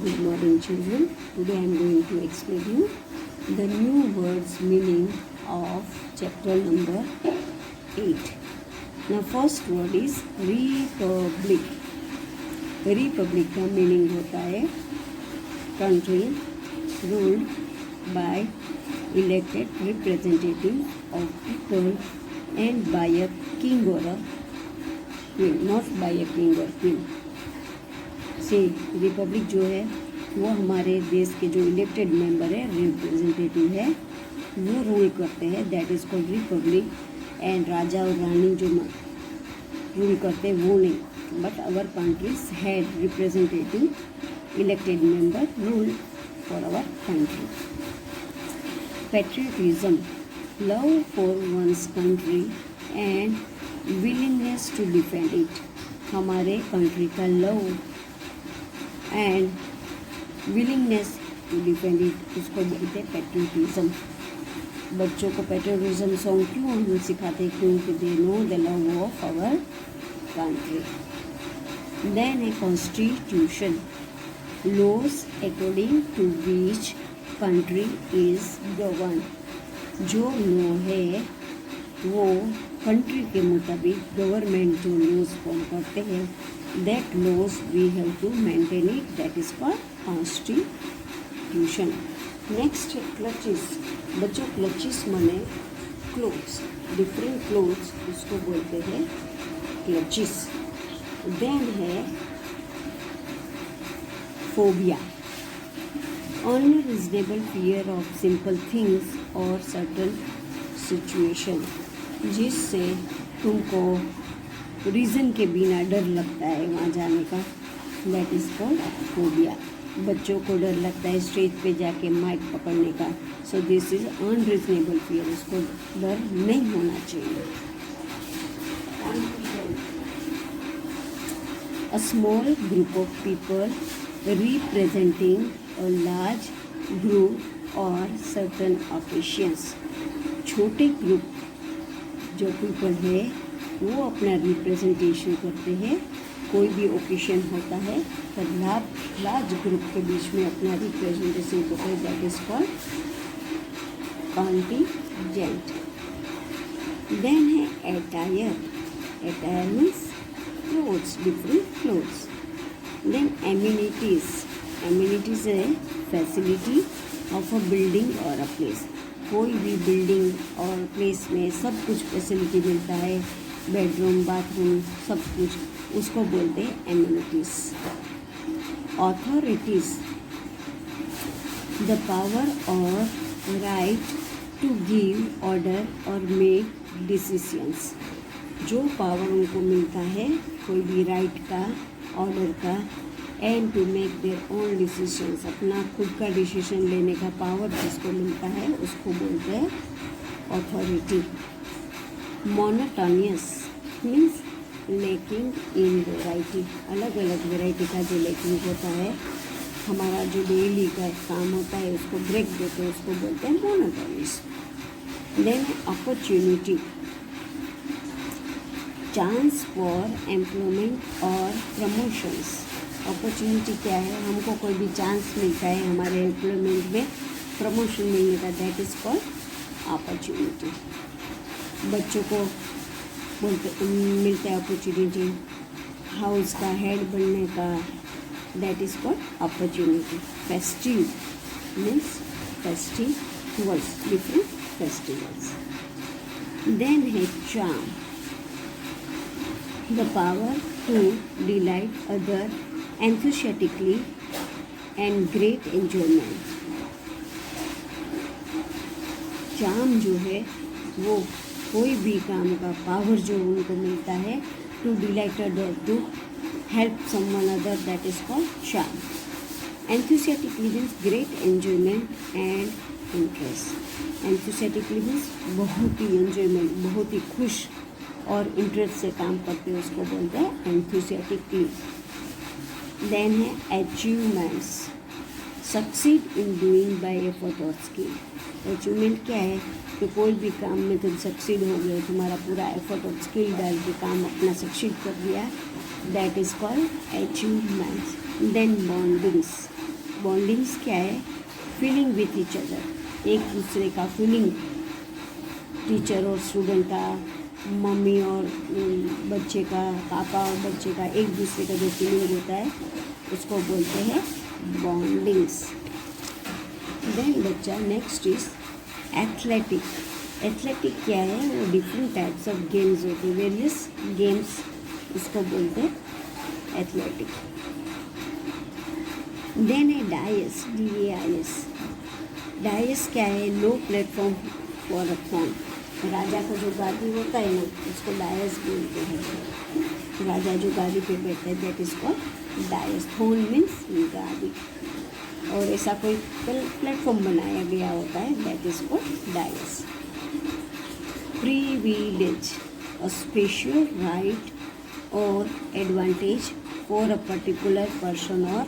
Good morning, children. Today I am going to explain you the new words meaning of chapter number 8. Now, first word is republic. Republic का meaning होता है country ruled by elected representative of people and by a king or a queen, not by a king or queen. से Republic जो है वो हमारे देश के जो इलेक्टेड मेंबर है, रिप्रेजेंटेटिव है, वो रूल करते हैं, that is called republic. And राजा और रानी जो रूल करते हैं वो नहीं, but our countries had representative elected member rule for our country. Patriotism, love for one's country and willingness to defend it. हमारे कंट्री का love and willingness to defend it, उसको बोलते हैं पेट्रियटिज्म. बच्चों को पेट्रियटिज्म सॉन्ग क्यों हम सिखाते हैं? क्योंकि they know the love of our country. Then a constitution, laws according to which country is govern. जो लॉ है वो कंट्री के मुताबिक गवर्नमेंट जो लॉज फॉर्म करते हैं, that laws we have to maintain it, that is called constitution. Next, clutches. बच्चों clutches माने clothes, different clothes उसको बोलते हैं clutches. Then है phobia, unreasonable fear of simple things or certain situation, जिससे तुमको रीज़न के बिना डर लगता है वहाँ जाने का, दैट इज़ कॉल्ड फोबिया. बच्चों को डर लगता है स्टेज पे जाके माइक पकड़ने का, so this is unreasonable fear. उसको डर नहीं होना चाहिए. A small group of people representing a large group और सर्टन ओकेशंस. छोटे ग्रुप जो पीपल है वो अपना रिप्रेजेंटेशन करते हैं, कोई भी ओकेशन होता है तो लार्ज ग्रुप के बीच में अपना रिप्रेजेंटेशन करते हैं, that is called contingent. Then है attire. Attire means clothes, different clothes. Then amenities. Amenities है फैसिलिटी ऑफ अ बिल्डिंग और अ प्लेस. कोई भी बिल्डिंग और प्लेस में सब कुछ फैसिलिटी मिलता है, बेडरूम, बाथरूम, सब कुछ, उसको बोलते हैं एम्यूनिटीज. ऑथोरिटीज, द पावर और राइट टू गिव ऑर्डर और मेक डिसीजंस. जो पावर उनको मिलता है कोई भी राइट का, ऑर्डर का, and to make their own decisions, अपना खुद का डिसीजन लेने का पावर जिसको मिलता है उसको बोलते हैं authority. Monotonous means lacking in variety. अलग अलग वेराइटी का जो लैकिंग होता है, हमारा जो डेली का काम होता है उसको ब्रेक देते हैं, उसको बोलते हैं monotonous. Then opportunity, chance for employment और प्रमोशंस. अपॉर्चुनिटी क्या है? हमको कोई भी चांस मिलता है हमारे एम्प्लॉयमेंट में प्रमोशन मिलने का, दैट इज़ कॉल्ड अपॉर्चुनिटी. बच्चों को बोलते मिलता है अपॉर्चुनिटी हाउस का हेड बनने का, that is called opportunity. Festive means festivals, different festivals. Then है charm, the power to delight other enthusiastically and great enjoyment. Charm जो है वो कोई भी काम का पावर जो उनको मिलता है, to delight other, to help someone other, that is called charm. Enthusiastically means great enjoyment and interest. Enthusiastically means बहुत ही एंजॉयमेंट, बहुत ही खुश और इंटरेस्ट से काम करते हैं, उसको बोलते हैं एंथुसियाटिकली. देन है achievements, succeed in doing by effort और स्किल. अचीवमेंट क्या है? कि कोई भी काम में तुम सक्सीड हो गए, तुम्हारा पूरा एफर्ट और स्किल डाल के काम अपना सक्सीड कर दिया, that is called achievements. Then bondings, bondings क्या है? फीलिंग विथ ईच अदर, एक दूसरे का फीलिंग, टीचर और स्टूडेंट का, मम्मी और बच्चे का, पापा और बच्चे का, एक दूसरे का जो फीलिंग होता है उसको बोलते हैं बॉन्डिंग्स। देन बच्चा नेक्स्ट इज एथलेटिक। एथलेटिक क्या है? वो डिफरेंट टाइप्स ऑफ गेम्स होते हैं, वेरियस गेम्स, उसको बोलते हैं एथलेटिक। देन है डायस, DAIS। डायस क्या है? लो प्लेटफॉर्म फॉर अ थ्रोन। राजा का जो गादी होता है ना, उसको डायस बोलते हैं। राजा जो गादी पे बैठता है that is called dais. Throne means गादी, और ऐसा कोई प्लेटफॉर्म बनाया गया होता है that is called dais. Privilege, a special right और advantage for a particular person और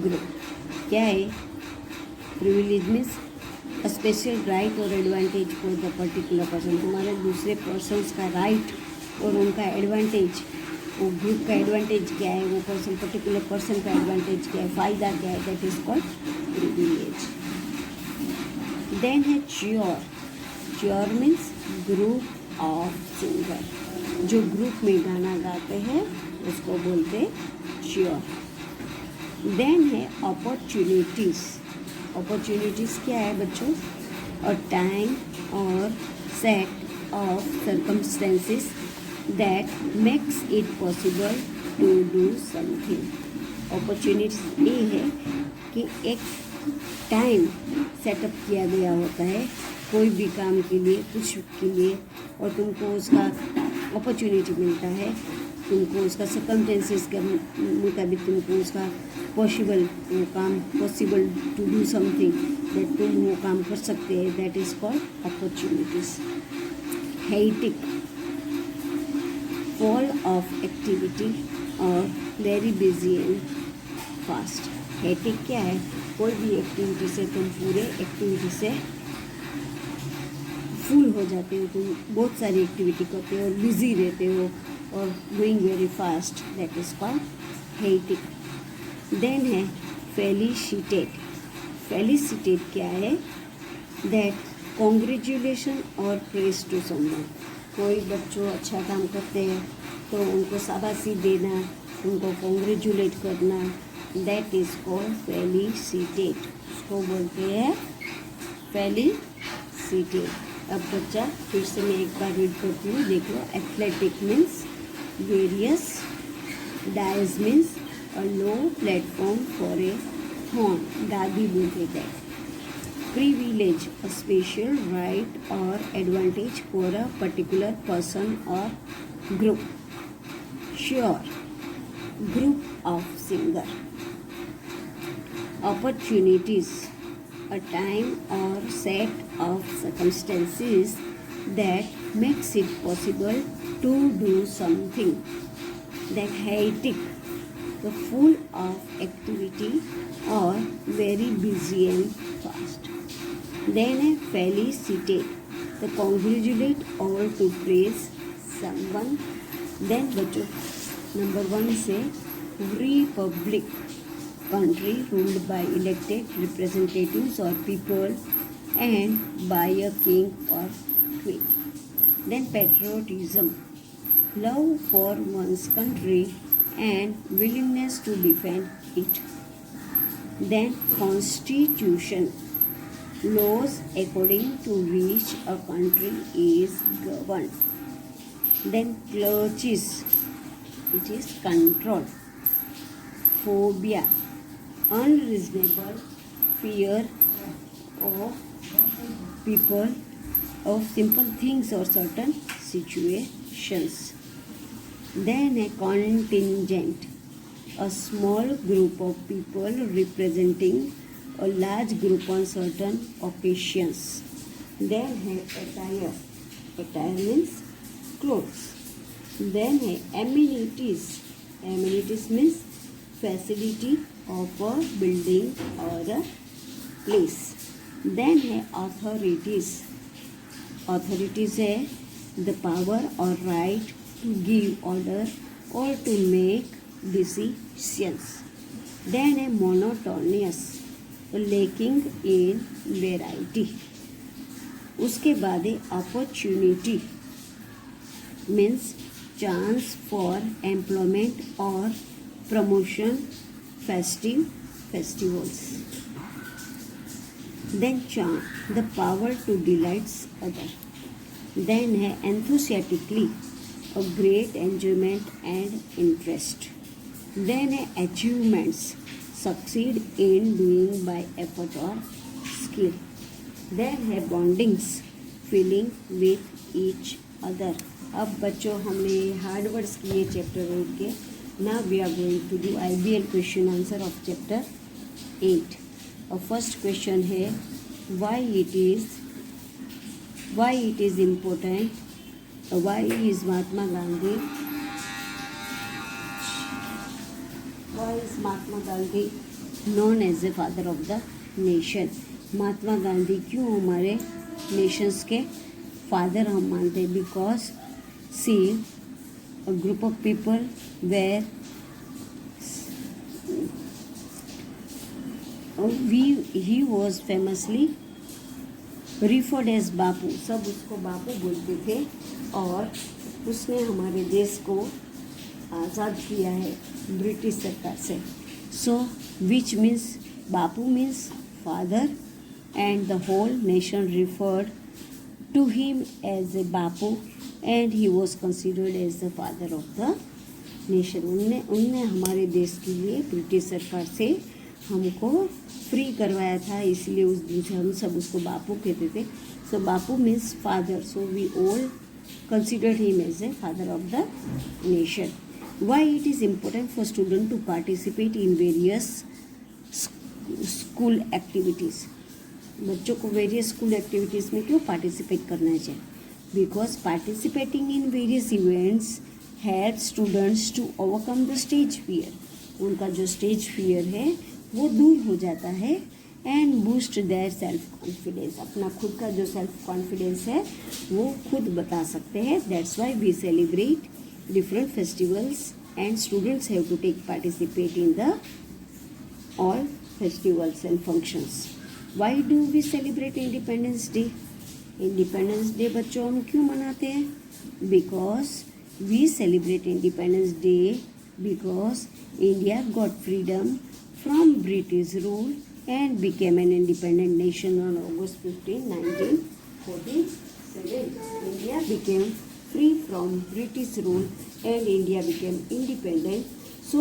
ग्रुप। क्या है? Privilege means a special right और advantage for the particular person. तुम्हारे दूसरे पर्सन्स का राइट और उनका एडवांटेज, वो ग्रुप का एडवांटेज क्या है, वो पर्सन पर्टिकुलर पर्सन का एडवांटेज क्या है, फ़ायदा क्या है, that is called privilege. Then है choir. Choir means group of singer, जो ग्रुप में गाना गाते हैं उसको बोलते हैं च्योर। देन है अपॉर्चुनिटीज़। अपॉर्चुनिटीज़ क्या है बच्चों? अ टाइम और set of circumstances that makes it possible to do something. Opportunities ये है कि एक टाइम सेटअप किया गया होता है कोई भी काम के लिए, कुछ के लिए, और तुमको उसका अपॉर्चुनिटी मिलता है, तुमको उसका सर्कमस्टेंसेस के मुताबिक तुमको उसका पॉसिबल, वो काम possible to do something, that तुम वो काम कर सकते हैं, that is called opportunities. Hectic, fall of activity और very busy and fast. Hectic क्या है? कोई भी एक्टिविटी से तुम पूरे एक्टिविटी से फुल हो जाते हो, तुम बहुत सारी एक्टिविटी करते हो और बिजी रहते हो और going very fast, that is called hectic. Then है फेलिसिटेट। फेलिसिटेट क्या है? दैट कॉन्ग्रेचुलेशन और प्रेज टू समवन। कोई बच्चों अच्छा काम करते हैं तो उनको शाबाशी देना, उनको कॉन्ग्रेचुलेट करना, दैट इज कॉल्ड फेलिसिटेट, उसको बोलते हैं फेलिसिटेट। अब बच्चा फिर से मैं एक बार रीड करती हूँ, देख लो। Athletic means various, dais means a low platform for a throne, गादी बोलते हैं। प्रिविलेज, अ स्पेशल राइट और advantage for a particular person और group. Choir, group of singer. Opportunities, a time or set of circumstances that makes it possible to do something. That hectic, the full of activity or very busy and fast. Then a felicitate, the congratulate or to praise someone. Then बच्चों number 1 से republic, country ruled by elected representatives or people and by a king or queen. Then patriotism, love for one's country and willingness to defend it. Then constitution, laws according to which a country is governed. Then clutches, it is control. Phobia, unreasonable fear of people, of simple things or certain situations. Then a contingent, a small group of people representing a large group on certain occasions. Then a attire, attire means clothes. Then a amenities, amenities means facility of a building or a place. Then है authorities, authorities है the power or right to give order or to make decisions. Then है monotonous, lacking in variety. उसके बाद है opportunity, means chance for employment or promotion, festivals. Then charm, the power to delight others. Then है enthusiastically, a great enjoyment and interest. Then है achievements, succeed in doing by effort or skill. Then है bondings, feeling with each other. अब बच्चों हमने hard words किए chapter 8 के. Now we are going to do IBL question answer of chapter 8. और first question है why it is important, why is Mahatma Gandhi known as the father of the nation. Mahatma Gandhi क्यों हमारे nations के father हम मानते हैं? Because see a group of people where he was famously referred as बापू. सब उसको बापू बोलते थे और उसने हमारे देश को आज़ाद किया है ब्रिटिश सरकार से. So which means Bapu means father and the whole nation referred to him as a बापू and he was considered as the father of the nation. उनने हमारे देश के लिए ब्रिटिश सरकार से हमको फ्री करवाया था, इसलिए उस दिन से हम सब उसको बापू कहते थे. So Bapu means father, so we all considered him as a father of the nation. Why it is important for students to participate in various school activities? बच्चों को वेरियस स्कूल एक्टिविटीज़ में क्यों पार्टिसिपेट करना चाहिए? Because participating in various events help students to overcome the stage fear. उनका जो stage fear है वो दूर हो जाता है and boost their self confidence. अपना खुद का जो सेल्फ कॉन्फिडेंस है वो खुद बता सकते हैं. That's why we celebrate different festivals and students have to take participate in the all festivals and functions. Why do we celebrate Independence Day? Independence Day बच्चों हम क्यों मनाते हैं? Because we celebrate Independence Day because India got freedom from British rule and became an independent nation on August 15, 1947. India became free from British rule and India became independent. So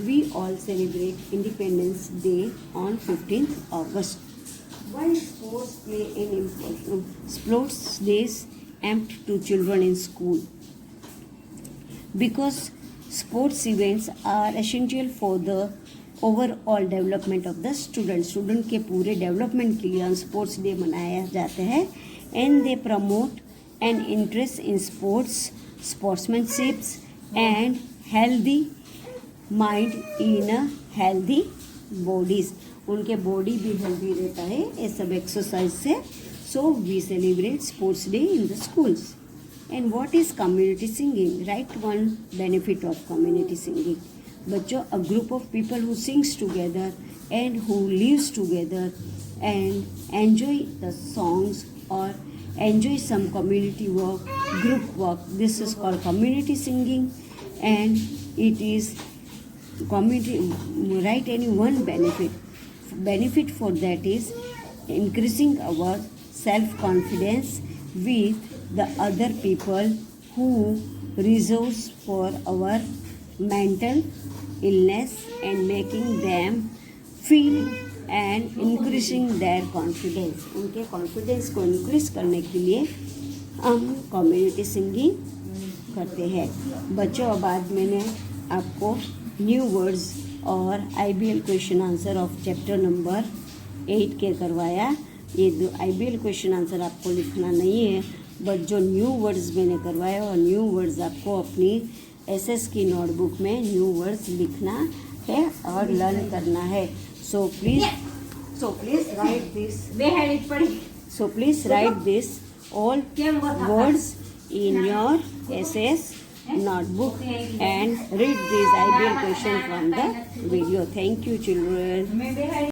we all celebrate Independence Day on 15th August. Why sports play an important sports days amped to children in school? Because sports events are essential for the overall development of the student. Student के पूरे development के लिए on sports day मनाया जाते हैं and they promote an interest in sports, sportsmanship and healthy mind in healthy bodies. उनके body भी healthy रहता है ये सब एक्सरसाइज से. So we celebrate sports day in the schools. And what is community singing? Right one benefit of community singing. बच्चों a group of people who sings together and who lives together and enjoy the songs और enjoy some community work, group work. This is called community singing and it is community. Write any one benefit for that is increasing our self confidence with the other people who resource for our mental illness and making them feel and increasing their confidence. उनके confidence को increase करने के लिए हम community singing करते हैं. बच्चों बाद मैंने आपको न्यू वर्ड्स और IBL question answer of chapter number 8 के करवाया. ये दो IBL क्वेश्चन आंसर आपको लिखना नहीं है, बट जो न्यू वर्ड्स मैंने करवाया और न्यू वर्ड्स आपको अपनी SS की नोटबुक में न्यू वर्ड्स लिखना है और लर्न करना है. So please right this. So please right this all words in your SS notebook and read these ideal question from the video. Thank you, children.